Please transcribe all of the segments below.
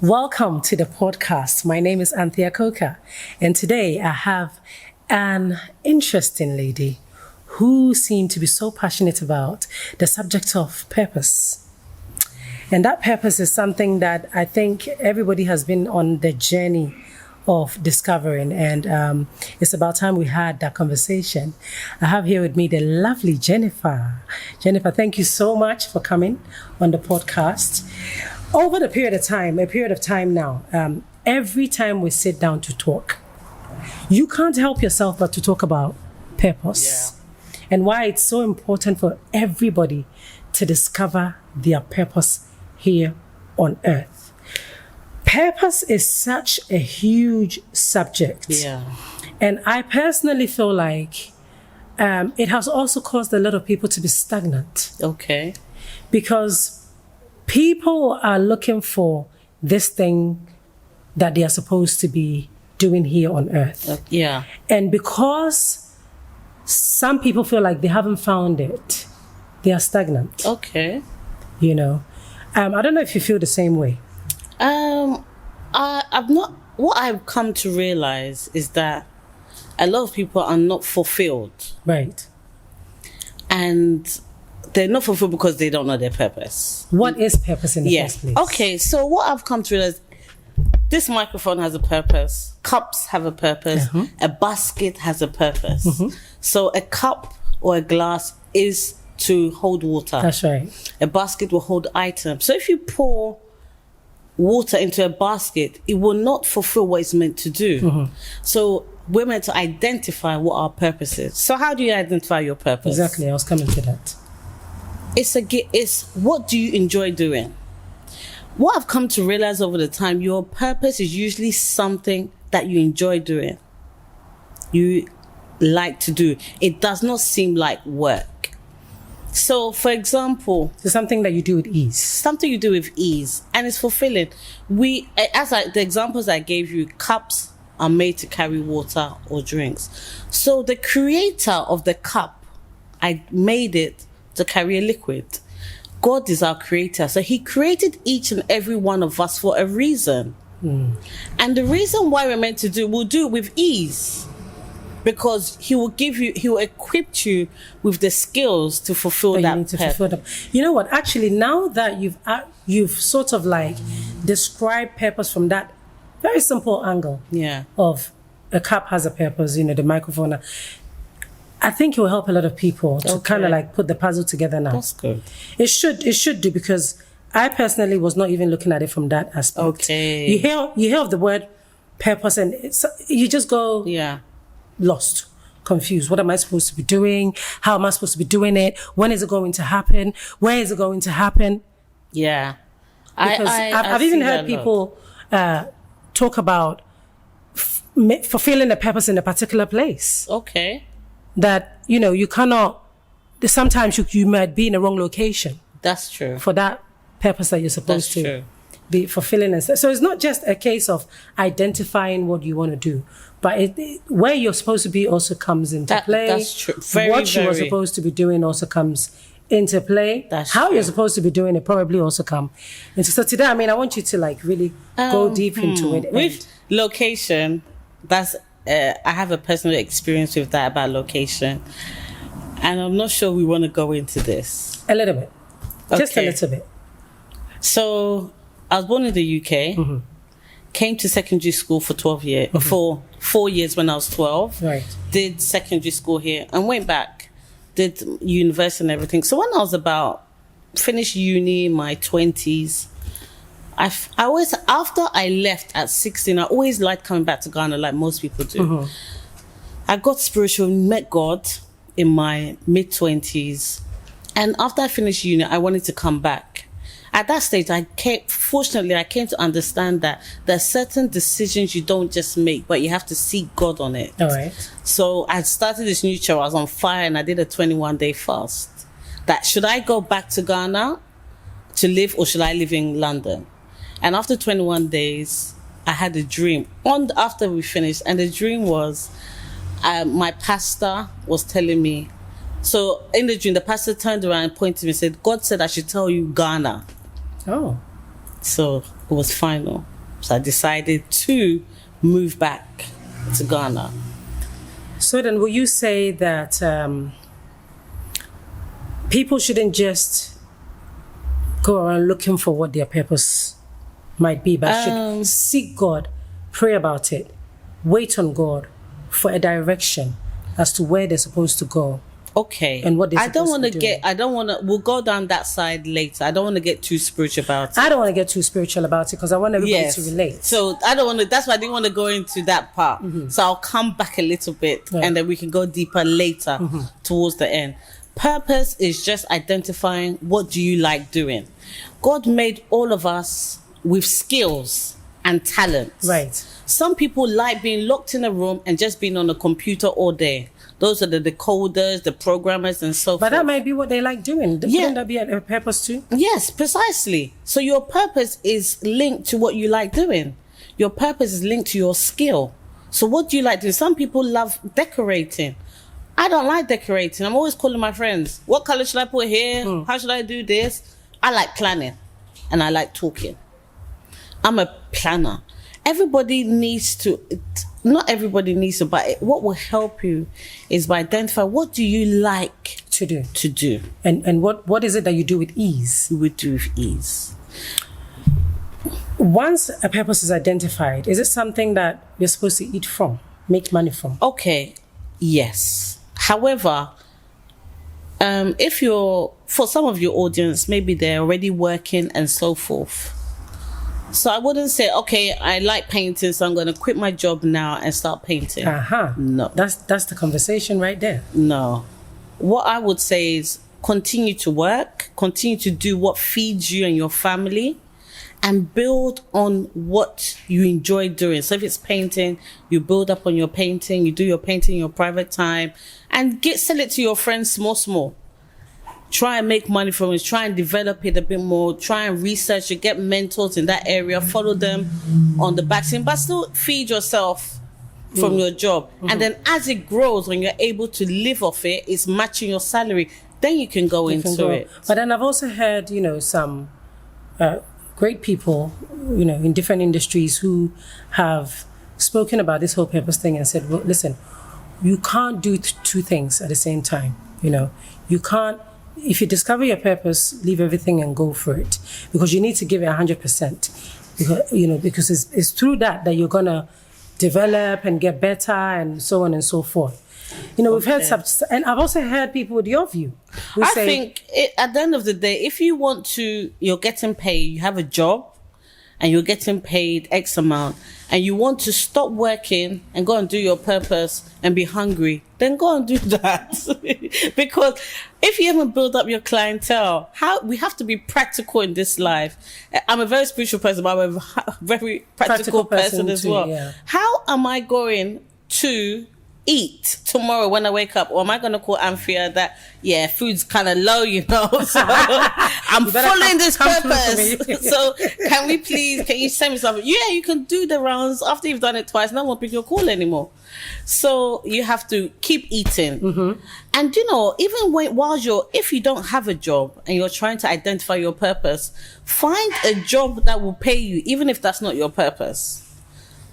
Welcome to the podcast. My name is Anthea Coker, and today I have an interesting lady who seemed to be so passionate about the subject of purpose. And that purpose is something that I think everybody has been on the journey of discovering, and it's about time we had that conversation. I have here with me the lovely Jennifer. Jennifer, thank you so much for coming on the podcast. Over a period of time now, every time we sit down to talk, you can't help yourself but to talk about purpose and why it's so important for everybody to discover their purpose here on earth. Purpose is such a huge subject. Yeah. And I personally feel like it has also caused a lot of people to be stagnant. Okay. Because people are looking for this thing that they are supposed to be doing here on earth. Yeah. And because some people feel like they haven't found it, they are stagnant. Okay. You know, I don't know if you feel the same way. I've not. What I've come to realize is that a lot of people are not fulfilled. Right. And they're not fulfilled because they don't know their purpose. What is purpose in the first place? Okay, so what I've come to realize, this microphone has a purpose. Cups have a purpose. A basket has a purpose. So a cup or a glass is to hold water. That's right. A basket will hold items. So if you pour water into a basket, it will not fulfill what it's meant to do. So we're meant to identify what our purpose is. So how do you identify your purpose? Exactly, I was coming to that. It's what do you enjoy doing? What I've come to realize over the time, your purpose is usually something that you enjoy doing. You like to do. It does not seem like work. So, for example, it's something that you do with ease. Something you do with ease, and it's fulfilling. The examples I gave you, cups are made to carry water or drinks. So the creator of the cup, I made it to carry a liquid. God is our creator. So he created each and every one of us for a reason. And the reason why we're meant to do, we'll do it with ease. Because he will equip you with the skills to fulfill that. You know what? Actually, now that you've sort of like described purpose from that very simple angle of a cup has a purpose, you know, the microphone. I think it will help a lot of people to kind of like put the puzzle together now. That's good. It should do, because I personally was not even looking at it from that aspect. Okay. You hear of the word purpose and you just go lost, confused. What am I supposed to be doing? How am I supposed to be doing it? When is it going to happen? Where is it going to happen? Yeah. Because I've even heard people talk about fulfilling a purpose in a particular place. Okay. That, you know, you cannot, sometimes you might be in the wrong location. That's true. For that purpose that you're supposed to be fulfilling. And so it's not just a case of identifying what you want to do, but where you're supposed to be also comes into play. That's true. What you are supposed to be doing also comes into play. How you're supposed to be doing it probably also come into. So today, I mean, I want you to like really go deep into it. With location, I have a personal experience with that about location, and I'm not sure we want to go into this. A little bit. Just a little bit. So I was born in the UK, came to secondary school for 12 years, for 4 years when I was 12. Right. Did secondary school here and went back, did university and everything. So when I was finished uni in my 20s, I always, after I left at 16, I always liked coming back to Ghana like most people do. I got spiritual, met God in my mid-20s. And after I finished uni, I wanted to come back. At that stage, I came to understand that there are certain decisions you don't just make, but you have to seek God on it. All right. So I started this new show. I was on fire and I did a 21-day fast. That should I go back to Ghana to live or should I live in London? And after 21 days, I had a dream after we finished. And the dream was my pastor was telling me, so in the dream, the pastor turned around and pointed to me and said, God said I should tell you Ghana. Oh. So it was final. So I decided to move back to Ghana. So then will you say that people shouldn't just go around looking for what their purpose might be, but should seek God, pray about it, wait on God for a direction as to where they're supposed to go? Okay. And what they're I don't supposed want to to do. we'll go down that side later. I don't want to get too spiritual about it. I don't want to get too spiritual about it because I want everybody to relate. So I don't want to, that's why I didn't want to go into that part. So I'll come back a little bit and then we can go deeper later towards the end. Purpose is just identifying what do you like doing. God made all of us with skills and talents. Right. Some people like being locked in a room and just being on a computer all day. Those are the decoders, the programmers, and so forth. But that might be what they like doing. Wouldn't that be a purpose too? Yes, precisely. So your purpose is linked to what you like doing. Your purpose is linked to your skill. So what do you like doing? Some people love decorating. I don't like decorating. I'm always calling my friends. What color should I put here? How should I do this? I like planning and I like talking. I'm a planner. Everybody needs to, not everybody needs to, but what will help you is by identifying what do you like To do. And what is it that you do with ease? you would do with ease. Once a purpose is identified, is it something that you're supposed to eat from, make money from? Okay, yes. However, if you're, for some of your audience, maybe they're already working and so forth. So I wouldn't say, okay, I like painting, so I'm going to quit my job now and start painting. No. That's the conversation right there. No. What I would say is continue to work, continue to do what feeds you and your family, and build on what you enjoy doing. So if it's painting, you build up on your painting, you do your painting in your private time, and sell it to your friends small. Try and make money from it. Try and develop it a bit more. Try and research it. Get mentors in that area. Follow them on the back scene, but still feed yourself from your job. And then as it grows, when you're able to live off it, it's matching your salary. Then you can go into it. But then I've also heard, some great people, in different industries who have spoken about this whole purpose thing and said, well, listen, you can't do two things at the same time. You can't. If you discover your purpose, leave everything and go for it, because you need to give it 100%. Because it's through that you're gonna develop and get better and so on and so forth. We've heard and I've also heard people with your view. I think at the end of the day, if you want to, you're getting paid, you have a job and you're getting paid X amount, and you want to stop working and go and do your purpose and be hungry, then go and do that. Because if you haven't built up your clientele, we have to be practical in this life. I'm a very spiritual person, but I'm a very practical person as well. Yeah. How am I going to eat tomorrow when I wake up? Or am I going to call Anthea that, food's kind of low, so I'm following this purpose. So can you send me something? Yeah, you can do the rounds. After you've done it twice, no one will pick your call anymore. So you have to keep eating. And even if you don't have a job and you're trying to identify your purpose, find a job that will pay you, even if that's not your purpose.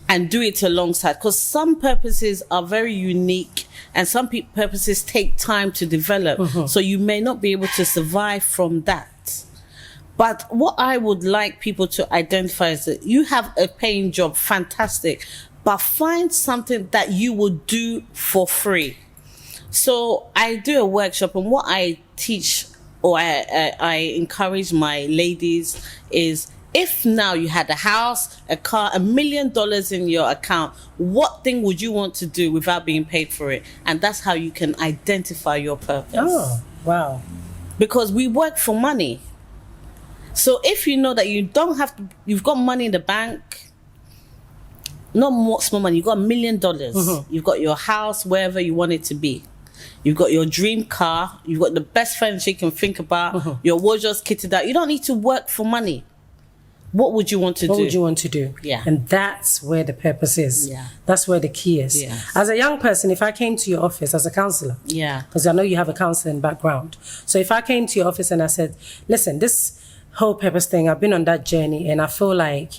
And do it alongside, because some purposes are very unique and some purposes take time to develop. So you may not be able to survive from that. But what I would like people to identify is that you have a paying job, fantastic, but find something that you will do for free. So I do a workshop, and what I teach, or I encourage my ladies, is if now you had a house, a car, $1 million in your account, what thing would you want to do without being paid for it? And that's how you can identify your purpose. Oh, wow. Because we work for money. So if you know that you've got money in the bank, not more small money, you've got $1 million. You've got your house wherever you want it to be. You've got your dream car. You've got the best furniture you can think about. Your wardrobe's kitted out. You don't need to work for money. What would you want to do? What would you want to do? Yeah. And that's where the purpose is. Yeah. That's where the key is. Yeah. As a young person, if I came to your office as a counselor, Yeah. because I know you have a counseling background. So if I came to your office and I said, listen, this whole purpose thing, I've been on that journey, and I feel like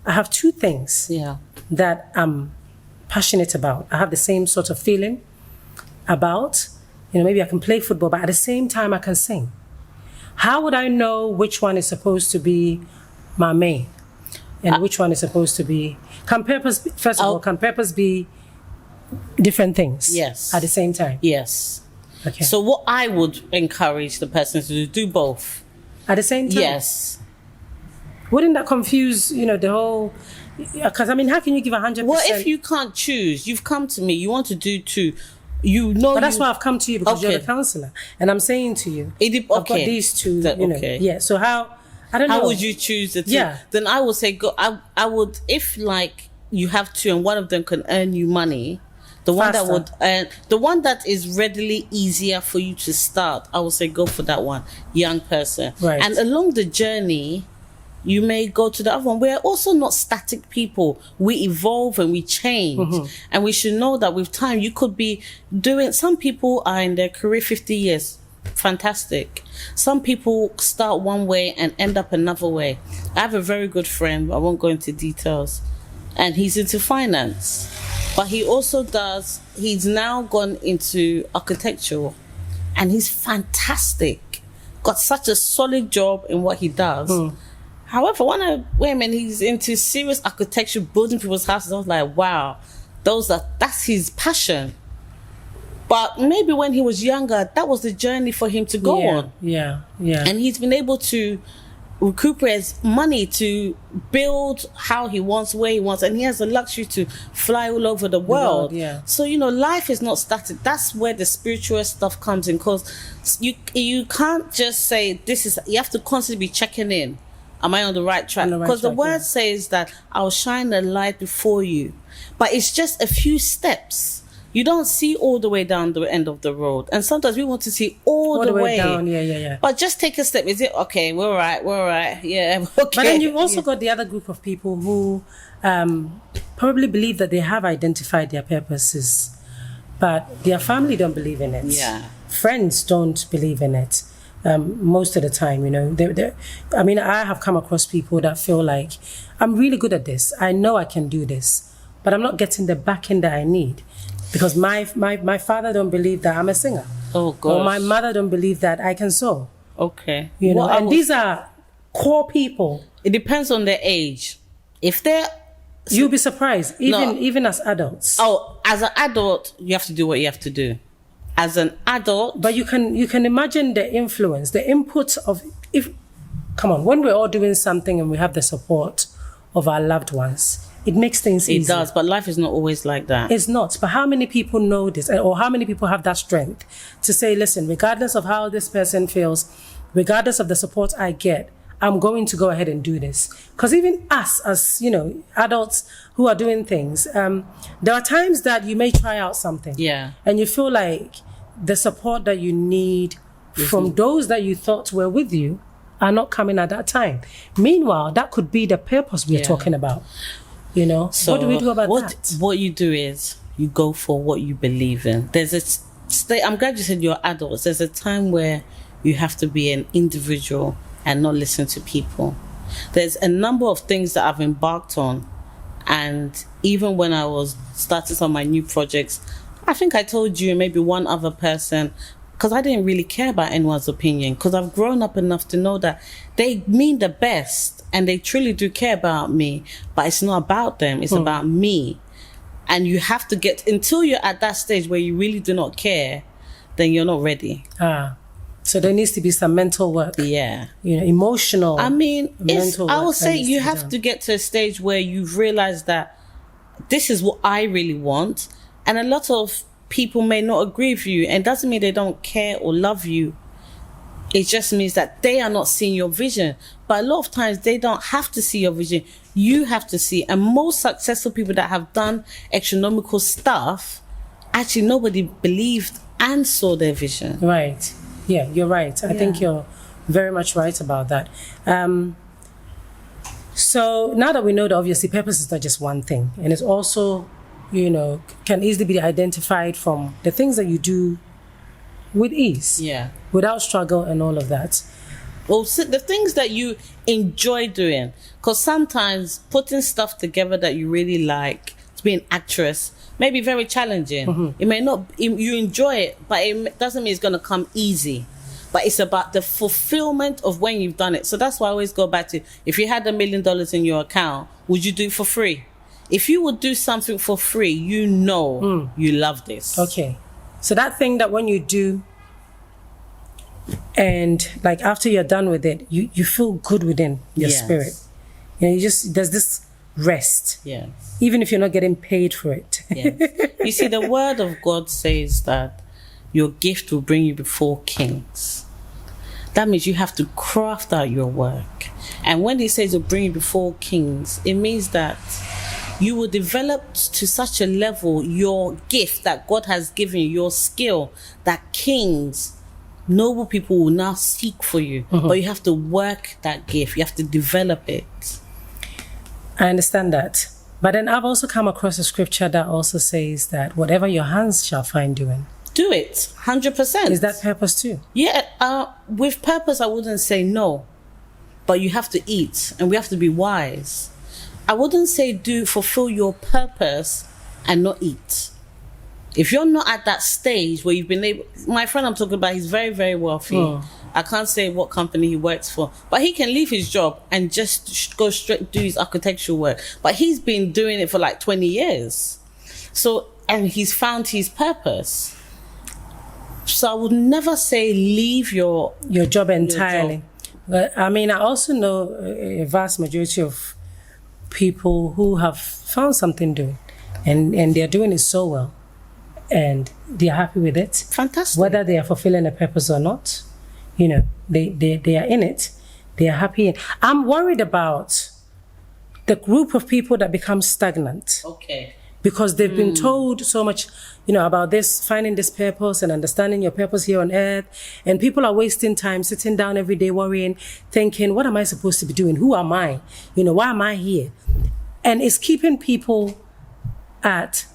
I have two things that I'm passionate about. I have the same sort of feeling about, maybe I can play football, but at the same time I can sing. How would I know which one is supposed to be my main and which one is supposed to be? Can purpose be different things? Yes. At the same time? Yes. Okay. So what I would encourage the person to do both. At the same time? Yes. Wouldn't that confuse, the whole... Because, how can you give 100%? Well, if you can't choose, you've come to me, you want to do two, But that's why I've come to you, because you're the counselor. And I'm saying to you, I've got these two, Yeah, so how... I don't know. How would you choose the two? Yeah. Then I would say, I would, if like you have two and one of them can earn you money, the one that would earn, the one that is readily easier for you to start, I would say go for that one, young person. Right. And along the journey, you may go to the other one. We're also not static people. We evolve and we change. And we should know that with time, you could be doing, some people are in their career 50 years. Fantastic. Some people start one way and end up another way. I have a very good friend, I won't go into details, and he's into finance, but he's now gone into architecture, and he's fantastic, got such a solid job in what he does. However, when I went, he's into serious architecture, building people's houses. I was like, wow, that's his passion. But maybe when he was younger, that was the journey for him to go on. Yeah. And he's been able to recuperate money to build how he wants, where he wants, and he has the luxury to fly all over the world. So, life is not static. That's where the spiritual stuff comes in, because you can't just say you have to constantly be checking in. Am I on the right track? Because the word says that I'll shine a light before you. But it's just a few steps. You don't see all the way down the end of the road. And sometimes we want to see all the way down. Yeah. But just take a step. Is it okay? We're all right. Yeah, okay. But then you've also got the other group of people who probably believe that they have identified their purposes, but their family don't believe in it. Yeah. Friends don't believe in it. Most of the time, I have come across people that feel like, I'm really good at this. I know I can do this, but I'm not getting the backing that I need. Because my father don't believe that I'm a singer. Oh, gosh. Or my mother don't believe that I can sew. Okay. These are core people. It depends on their age. If they're... You'll be surprised, even as adults. Oh, as an adult, you have to do what you have to do. As an adult... But you can imagine the influence, the input of... when we're all doing something and we have the support of our loved ones... It makes things easy. It does, but life is not always like that. It's not. But how many people know this, or how many people have that strength to say, listen, regardless of how this person feels, regardless of the support I get, I'm going to go ahead and do this. Because even us, as adults who are doing things, there are times that you may try out something. Yeah. And you feel like the support that you need from those that you thought were with you are not coming at that time. Meanwhile, that could be the purpose we're talking about. So what do we do about that? What you do is you go for what you believe in. I'm glad you said you're adults. There's a time where you have to be an individual and not listen to people. There's a number of things that I've embarked on, and even when I was starting some of my new projects, I think I told you and maybe one other person, because I didn't really care about anyone's opinion, because I've grown up enough to know that they mean the best and they truly do care about me, but it's not about them, it's about me. And you have to until you're at that stage where you really do not care, then you're not ready. So there needs to be some mental work. Yeah. Emotional. I would say you have done. to get to a stage where you've realized that this is what I really want. And a lot of people may not agree with you, and doesn't mean they don't care or love you. It just means that they are not seeing your vision. But a lot of times they don't have to see your vision. You have to see. And most successful people that have done astronomical stuff, actually nobody believed and saw their vision. Right. Yeah, you're right. I think you're very much right about that. So now that we know that obviously purpose is not just one thing, and it's also, can easily be identified from the things that you do with ease, without struggle and all of that. Or the things that you enjoy doing. Because sometimes putting stuff together that you really like, to be an actress, may be very challenging. It may not, you enjoy it, but it doesn't mean it's going to come easy. But it's about the fulfillment of when you've done it. So that's why I always go back to, if you had $1 million in your account, would you do it for free? If you would do something for free, you know you love this. Okay. So that thing that when you do, and like after you're done with it, you feel good within your spirit. You know, there's this rest. Yeah. Even if you're not getting paid for it. Yes. You see, the word of God says that your gift will bring you before kings. That means you have to craft out your work. And when he says it'll bring you before kings, it means that you will develop to such a level your gift that God has given you, your skill, that kings, noble people will now seek for you. But you have to work that gift. You have to develop it. I understand that. But then I've also come across a scripture that also says that whatever your hands shall find doing. Do it, 100%. Is that purpose too? Yeah, with purpose, I wouldn't say no. But you have to eat, and we have to be wise. I wouldn't say fulfill your purpose and not eat. If you're not at that stage where you've been able... My friend I'm talking about, he's very, very wealthy. I can't say what company he works for, but he can leave his job and just go straight do his architectural work. But he's been doing it for like 20 years. So, and he's found his purpose. So I would never say leave your job entirely. But I mean, I also know a vast majority of people who have found something doing, and they're doing it so well, and they're happy with it. Fantastic. Whether they are fulfilling a purpose or not, you know, they are in it. They are happy. I'm worried about the group of people that become stagnant. Okay. Because they've been told so much, you know, about this, finding this purpose and understanding your purpose here on earth. And people are wasting time, sitting down every day, worrying, thinking, what am I supposed to be doing? Who am I? You know, why am I here? And it's keeping people at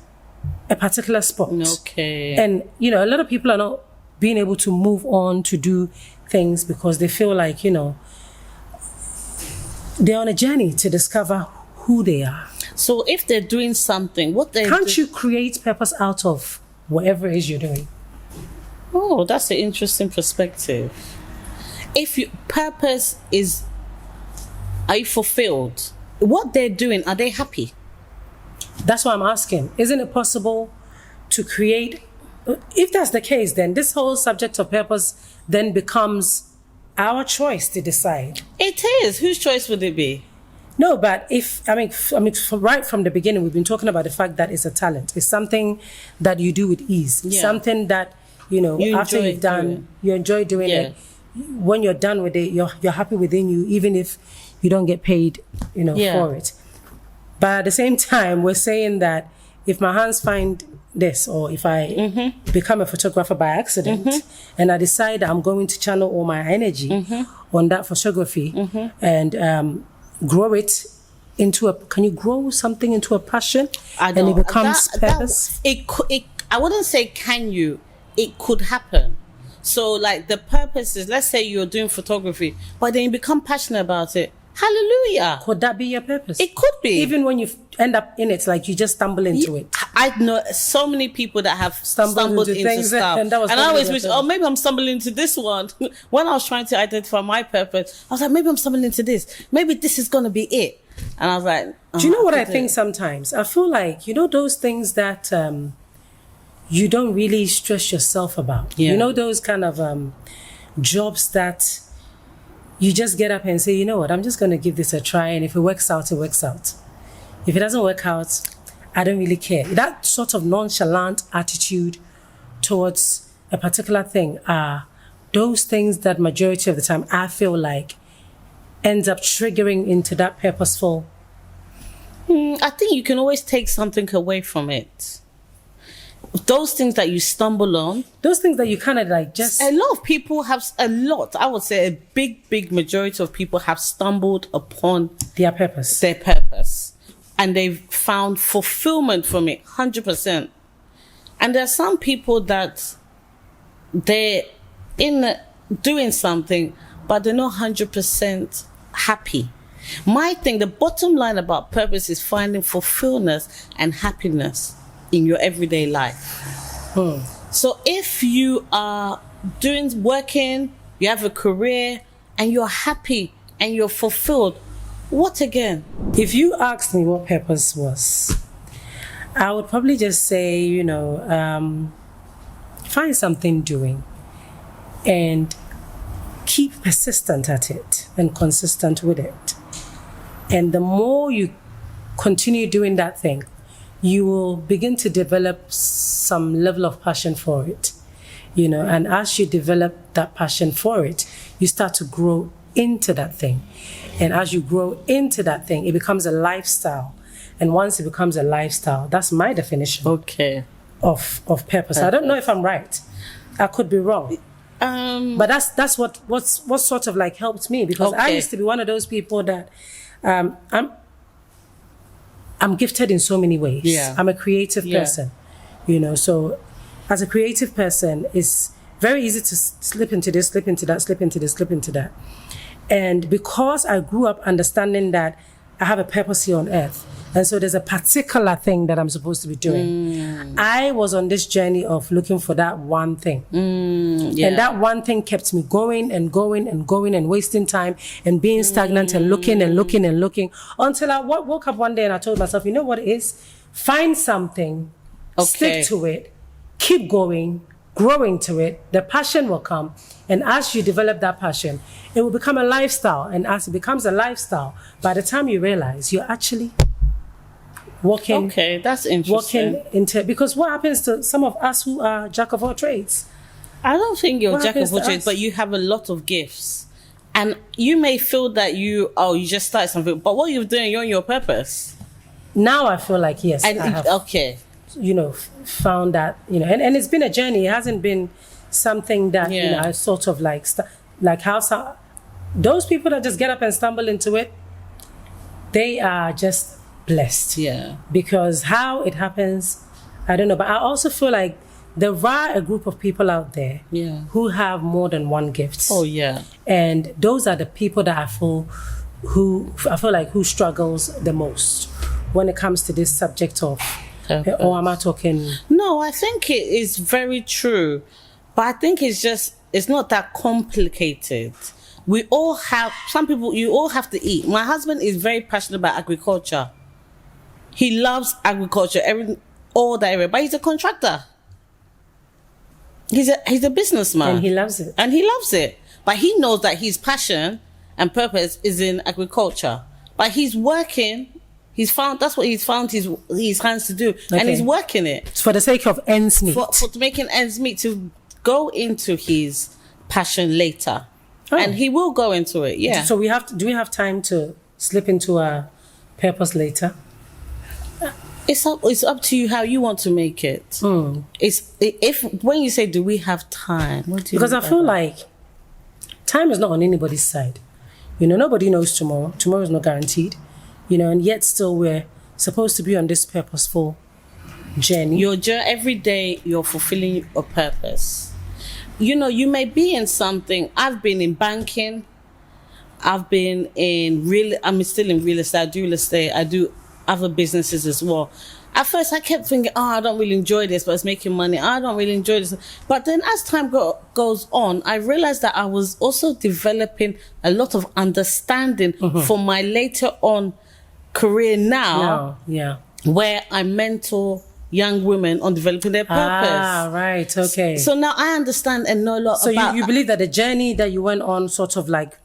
a particular spot. Okay. And, you know, a lot of people are not being able to move on to do things because they feel like, you know, they're on a journey to discover who they are. So if they're doing something, Can't you create purpose out of whatever it is you're doing? Oh, that's an interesting perspective. If your purpose is, are you fulfilled? What they're doing, are they happy? That's what I'm asking. Isn't it possible to create? If that's the case, then this whole subject of purpose then becomes our choice to decide. It is. Whose choice would it be? No, but right from the beginning, we've been talking about the fact that it's a talent. It's something that you do with ease. Yeah. Something that, you know, after you've done, you enjoy doing it. When you're done with it, you're happy within you, even if you don't get paid, you know, for it. But at the same time, we're saying that if my hands find this, or if I become a photographer by accident, and I decide I'm going to channel all my energy on that photography and grow it into can you grow something into a passion and it becomes purpose? I wouldn't say can you, it could happen. So like the purpose is, let's say you're doing photography, but then you become passionate about it. Hallelujah. Could that be your purpose? It could be. Even when you end up in it, like you just stumble into it. I know so many people that have stumbled into stuff. And I always wish, maybe I'm stumbling into this one. When I was trying to identify my purpose, I was like, maybe I'm stumbling into this. Maybe this is going to be it. And I was like, do you know what I think sometimes? I feel like, you know, those things that you don't really stress yourself about. Yeah. You know, those kind of jobs that you just get up and say, you know what, I'm just going to give this a try. And if it works out, it works out. If it doesn't work out, I don't really care. That sort of nonchalant attitude towards a particular thing are those things that majority of the time I feel like ends up triggering into that purposeful. I think you can always take something away from it. Those things that you stumble on. Those things that you kind of like just... A lot of people have, I would say a big majority of people have stumbled upon their purpose. And they've found fulfillment from it, 100%. And there are some people that they're in doing something, but they're not 100% happy. My thing, the bottom line about purpose is finding fulfillment and happiness in your everyday life. So if you are working, you have a career, and you're happy and you're fulfilled, what again? If you asked me what purpose was, I would probably just say, find something doing and keep persistent at it and consistent with it. And the more you continue doing that thing, you will begin to develop some level of passion for it, and as you develop that passion for it, you start to grow into that thing. And as you grow into that thing, it becomes a lifestyle. And once it becomes a lifestyle, that's my definition of purpose. I don't know if I'm right. I could be wrong. But that's what sort of like helped me, because I used to be one of those people that I'm gifted in so many ways. Yeah. I'm a creative person, so as a creative person, it's very easy to slip into this, slip into that, slip into this, slip into that. And because I grew up understanding that I have a purpose here on earth, and so there's a particular thing that I'm supposed to be doing, I was on this journey of looking for that one thing. And that one thing kept me going and going and going and wasting time and being stagnant and looking and looking and looking, until I woke up one day and I told myself, you know what it is? Find something, stick to it, keep going, growing to it, the passion will come. And as you develop that passion, it will become a lifestyle. And as it becomes a lifestyle, by the time you realize, you're actually walking. Okay, that's interesting. Walking into, because what happens to some of us who are jack of all trades? I don't think you're jack of all trades, but you have a lot of gifts. And you may feel that you just started something, but what you're doing, you're on your purpose. Now I feel like, yes, and I have. Found that, and it's been a journey. It hasn't been something that, I sort of like how those people that just get up and stumble into it, they are just blessed. Yeah. Because how it happens, I don't know. But I also feel like there are a group of people out there who have more than one gift. Oh, yeah. And those are the people that I feel like who struggles the most when it comes to this subject of purpose. Or am I talking? No, I think it is very true. But I think it's not that complicated. We all have, you all have to eat. My husband is very passionate about agriculture. He loves agriculture, all that area, but he's a contractor. He's a businessman. And he loves it. But he knows that his passion and purpose is in agriculture. But he's working. That's what he's found his hands to do. And he's working it. It's for the sake of ends meet. For making ends meet, to go into his passion later. And he will go into it, yeah. So do we have time to slip into our purpose later? It's up to you how you want to make it. When you say, do we have time? What do you Because I feel like time is not on anybody's side. Nobody knows tomorrow. Tomorrow is not guaranteed. And yet still we're supposed to be on this purposeful journey. Every day you're fulfilling a purpose. You may be in something. I've been in banking. I'm still in real estate. I do real estate. I do other businesses as well. At first I kept thinking, I don't really enjoy this, but it's making money. I don't really enjoy this. But then as time goes on, I realized that I was also developing a lot of understanding for my later on career now, where I mentor young women on developing their purpose. Ah, right, okay. So now I understand and know a lot about... So you believe that the journey that you went on sort of like...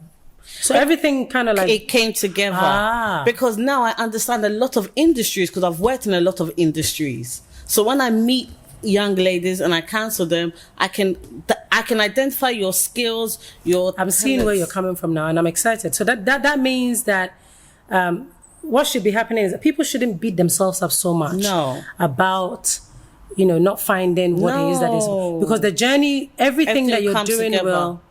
So everything kind of like... It came together. Because now I understand a lot of industries, because I've worked in a lot of industries. So when I meet young ladies and I counsel them, I can identify your skills, I'm seeing where you're coming from now, and I'm excited. So that means that... what should be happening is that people shouldn't beat themselves up so much about, not finding what it is that is. Because the journey, everything that you're doing will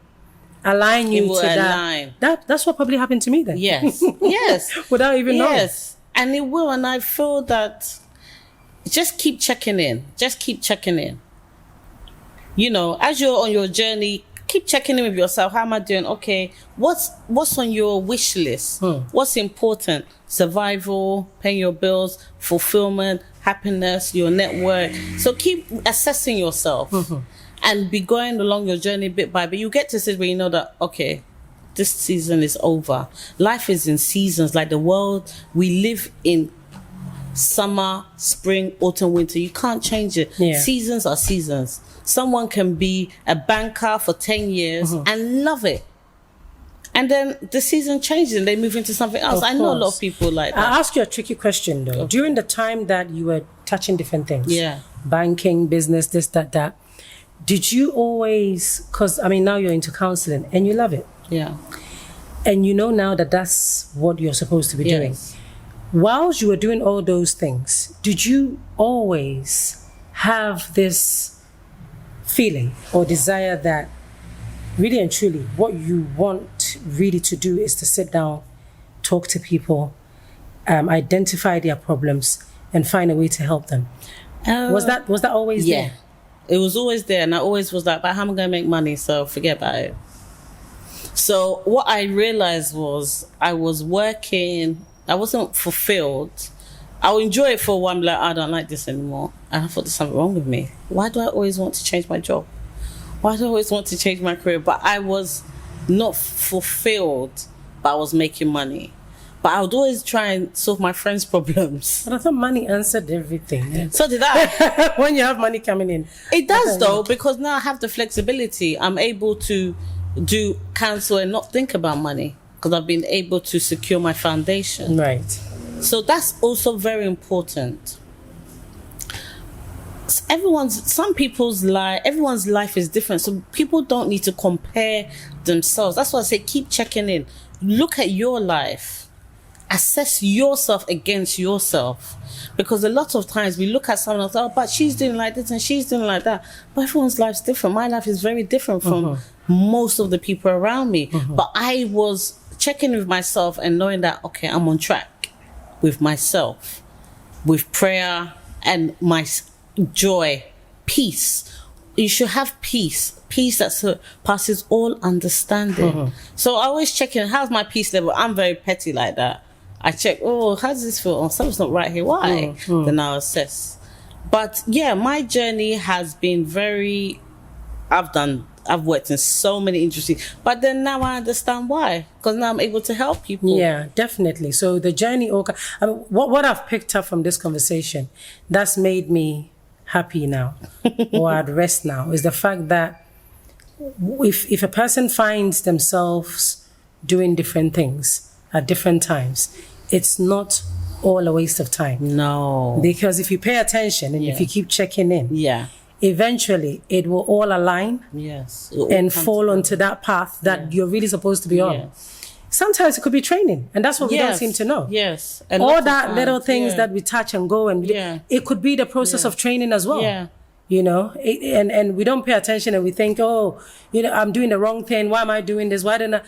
align you to that. That's what probably happened to me then. Yes. Yes. Without even knowing. Yes. And it will. And I feel that just keep checking in. As you're on your journey, keep checking in with yourself. How am I doing? Okay, what's on your wish list? What's important? Survival, paying your bills, fulfillment, happiness, your network. So keep assessing yourself and be going along your journey bit by bit. You get to a stage where you know that, okay, this season is over. Life is in seasons. Like the world, we live in summer, spring, autumn, winter. You can't change it. Yeah. Seasons are seasons. Someone can be a banker for 10 years and love it. And then the season changes and they move into something else. I know a lot of people like that. I'll ask you a tricky question though. Okay. During the time that you were touching different things, banking, business, this, that, did you always, because I mean, now you're into counseling and you love it. Yeah. And you know now that that's what you're supposed to be doing. Whilst you were doing all those things, did you always have this feeling or desire that really and truly what you want really to do is to sit down, talk to people, identify their problems and find a way to help them? Was that always there? It was always there, and I always was like, but how am I going to make money? So forget about it. So what I realized was I was working, I wasn't fulfilled. I'll enjoy it for a while, I'm like, I don't like this anymore. And I thought there's something wrong with me. Why do I always want to change my job? Why do I always want to change my career? But I was not fulfilled, but I was making money. But I would always try and solve my friends' problems. But I thought money answered everything. So did I. When you have money coming in. It does though, because now I have the flexibility. I'm able to do counsel and not think about money because I've been able to secure my foundation. Right. So that's also very important. Everyone's life is different. So people don't need to compare themselves. That's why I say keep checking in. Look at your life. Assess yourself against yourself. Because a lot of times we look at someone else, oh, but she's doing like this and she's doing like that. But everyone's life's different. My life is very different from most of the people around me. But I was checking with myself and knowing that, okay, I'm on track with myself, with prayer and my joy, peace. You should have peace that surpasses all understanding. So I always check in, how's my peace level? I'm very petty like that. I check, oh, how does this feel? Oh, something's not right here. Why? Then I'll assess. But yeah, my journey has been I've worked in so many industries, but then now I understand why, because now I'm able to help people. Yeah, definitely. So the journey, what I've picked up from this conversation that's made me happy now or at rest now is the fact that if a person finds themselves doing different things at different times, it's not all a waste of time. No. Because if you pay attention and if you keep checking in, eventually it will all align and fall onto that path that you're really supposed to be on. Sometimes it could be training, and that's what we don't seem to know. All that little things that we touch and go, and it could be the process of training as well. You know, and we don't pay attention and we think, oh, you know, I'm doing the wrong thing. Why am I doing this? Why didn't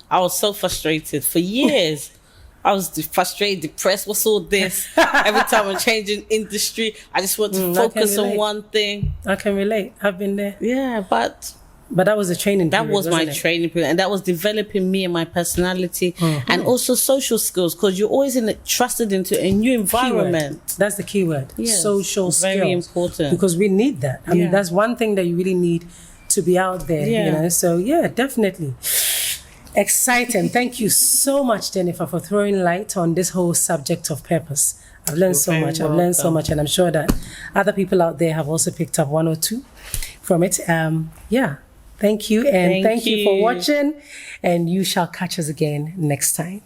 I was so frustrated for years. I was frustrated, depressed. What's all this? Every time I'm changing industry, I just want to focus on one thing. I can relate. I've been there. Yeah, but that was a training period. That was my training period, and that was developing me and my personality, and also social skills, because you're always trusted into a new environment. Keyword. That's the key word. Yes. Social skills. Very important. Because we need that. I mean, that's one thing that you really need to be out there. You know. So yeah, definitely. Exciting. Thank you so much, Jennifer, for throwing light on this whole subject of purpose. I've learned so much. I've learned so much, and I'm sure that other people out there have also picked up one or two from it. Thank you, and thank you for watching, and you shall catch us again next time.